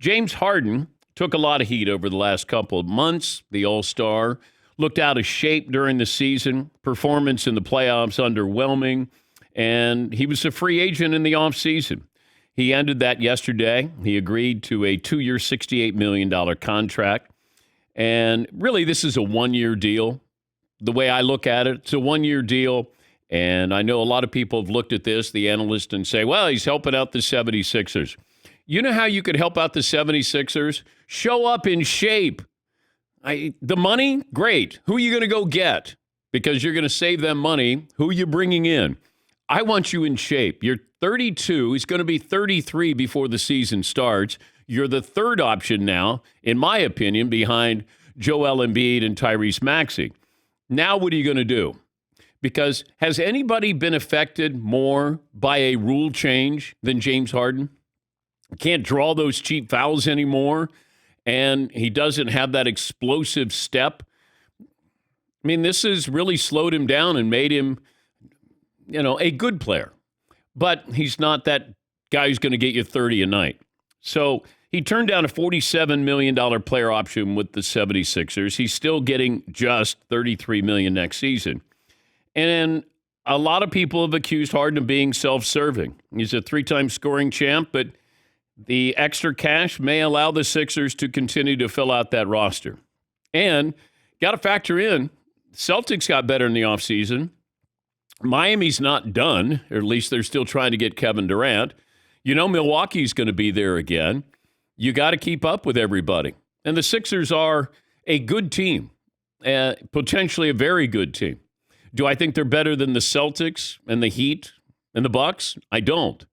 James Harden took a lot of heat over the last couple of months. The All-Star looked out of shape during the season. Performance in the playoffs underwhelming. And he was a free agent in the offseason. He ended that yesterday. He agreed to a 2-year, $68 million contract. And really, this is a one-year deal. The way I look at it, it's a one-year deal. And I know a lot of people have looked at this, the analyst, and say, well, he's helping out the 76ers. You know how you could help out the 76ers? Show up in shape. The money, great. Who are you going to go get? Because you're going to save them money. Who are you bringing in? I want you in shape. You're 32. He's going to be 33 before the season starts. You're the third option now, in my opinion, behind Joel Embiid and Tyrese Maxey. Now what are you going to do? Because has anybody been affected more by a rule change than James Harden? Can't draw those cheap fouls anymore, and he doesn't have that explosive step. I mean, this has really slowed him down and made him, a good player. But he's not that guy who's going to get you 30 a night. So he turned down a $47 million player option with the 76ers. He's still getting just $33 million next season. And a lot of people have accused Harden of being self-serving. He's a 3-time scoring champ, but the extra cash may allow the Sixers to continue to fill out that roster. And got to factor in, Celtics got better in the offseason. Miami's not done, or at least they're still trying to get Kevin Durant. Milwaukee's going to be there again. You got to keep up with everybody. And the Sixers are a good team, potentially a very good team. Do I think they're better than the Celtics and the Heat and the Bucks? I don't.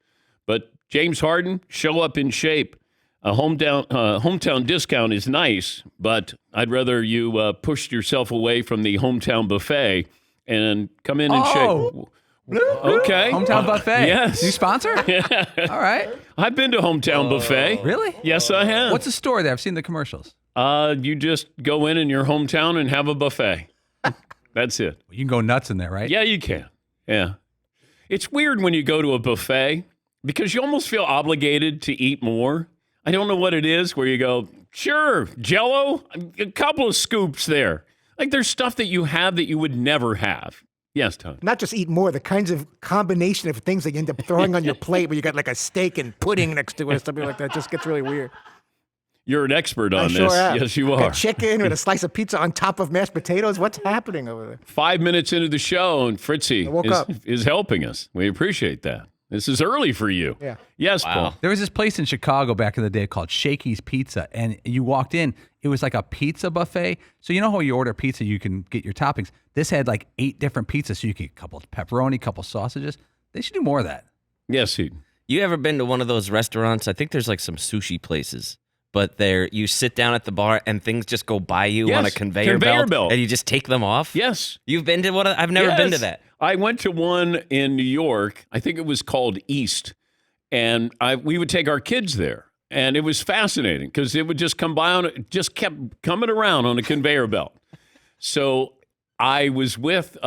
But James Harden, show up in shape. A hometown discount is nice, but I'd rather you push yourself away from the hometown buffet and come in shape. Okay. Hometown buffet. Yes. You sponsor? Yeah. All right. I've been to hometown buffet. Really? Yes, I have. What's the store there? I've seen the commercials. You just go in your hometown and have a buffet. That's it. You can go nuts in there, right? Yeah, you can. Yeah. It's weird when you go to a buffet because you almost feel obligated to eat more. I don't know what it is where you go, sure, Jell-O, a couple of scoops there. Like there's stuff that you have that you would never have. Yes, Tom. Not just eat more, the kinds of combination of things that you end up throwing on your plate where you got like a steak and pudding next to it or something like that just gets really weird. You're an expert on this. Sure am. Yes, you are. A chicken with a slice of pizza on top of mashed potatoes. What's happening over there? 5 minutes into the show, and Fritzy up. is helping us. We appreciate that. This is early for you. Yeah. Yes, Paul. There was this place in Chicago back in the day called Shakey's Pizza, and you walked in, it was like a pizza buffet. So you know how you order pizza, you can get your toppings. This had like 8 different pizzas, so you could get a couple of pepperoni, a couple of sausages. They should do more of that. Yes, he. You ever been to one of those restaurants? I think there's like some sushi places, but you sit down at the bar and things just go by you on a conveyor belt, and you just take them off. Yes. You've been to one? I've never been to that. I went to one in New York. I think it was called East, and we would take our kids there, and it was fascinating because it would just come by it just kept coming around on a conveyor belt. So I was with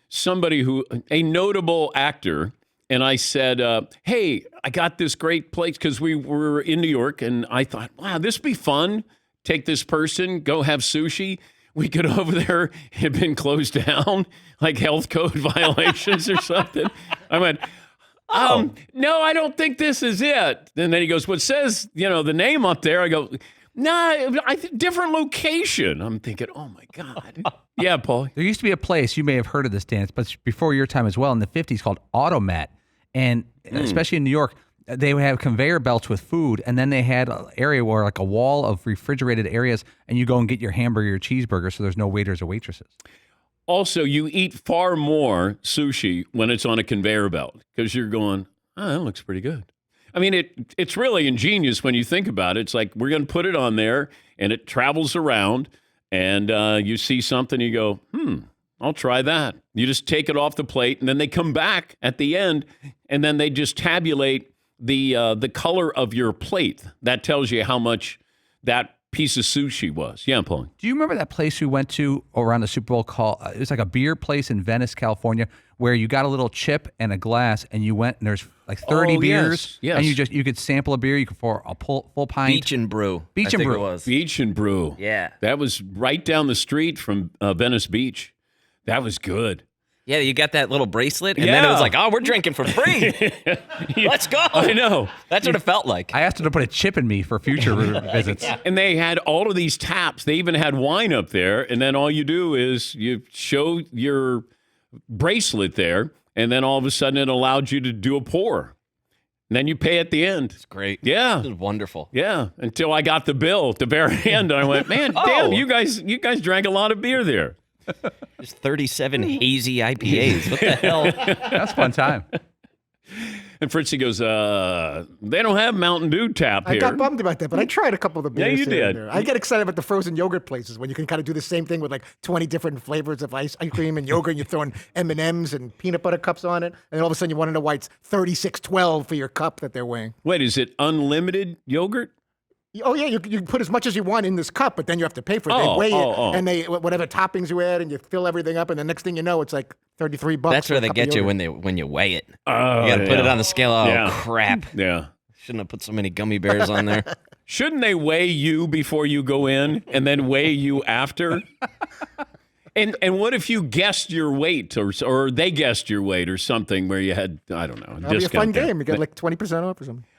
somebody a notable actor. And I said, hey, I got this great place because we were in New York. And I thought, wow, this would be fun. Take this person, go have sushi. We get over there. It had been closed down, like health code violations or something. I went, no, I don't think this is it. And then he goes, well, it says, the name up there. I go, nah, different location. I'm thinking, oh, my God. Yeah, Paul. There used to be a place, you may have heard of this dance, but before your time as well, in the 50s called Automat. And especially in New York, they would have conveyor belts with food, and then they had an area where like a wall of refrigerated areas, and you go and get your hamburger, your cheeseburger, so there's no waiters or waitresses. Also, you eat far more sushi when it's on a conveyor belt because you're going, oh, that looks pretty good. I mean, it's really ingenious when you think about it. It's like we're going to put it on there, and it travels around, and you see something, you go, I'll try that. You just take it off the plate, and then they come back at the end, and then they just tabulate the color of your plate. That tells you how much that piece of sushi was. Yeah, Paul. Do you remember that place we went to around the Super Bowl called, it was like a beer place in Venice, California, where you got a little chip and a glass and you went and there's like 30 beers. Yes. And you could sample a beer. You could pour a full pint. Beach and Brew. Beach I and think Brew. It was. Beach and Brew. Yeah. That was right down the street from Venice Beach. That was good. Yeah, you got that little bracelet, and then it was like, oh, we're drinking for free. Let's go. I know. That's what it felt like. I asked her to put a chip in me for future visits. And they had all of these taps. They even had wine up there. And then all you do is you show your bracelet there, and then all of a sudden it allowed you to do a pour. And then you pay at the end. It's great. Yeah. It was wonderful. Yeah. Until I got the bill at the very end. I went, man, damn, you guys drank a lot of beer there. There's 37 hazy IPAs. What the hell? That's a fun time. And Fritzy goes, they don't have Mountain Dew tap here. I got bummed about that, but I tried a couple of the beers. you here and did. there. I get excited about the frozen yogurt places when you can kind of do the same thing with like 20 different flavors of ice cream and yogurt. And you're throwing M&Ms and peanut butter cups on it, and all of a sudden you want to know why it's $36.12 for your cup that they're weighing. Wait, is it unlimited yogurt? Oh yeah, you put as much as you want in this cup, but then you have to pay for it. They weigh it, and they whatever toppings you add, and you fill everything up, and the next thing you know, it's like $33. That's where they get you when you weigh it. You got to put it on the scale. Oh crap! Yeah. Shouldn't have put so many gummy bears on there. Shouldn't they weigh you before you go in and then weigh you after? And what if you guessed your weight or they guessed your weight or something where you had, I don't know, That'll be a fun game. You get like 20% off or something.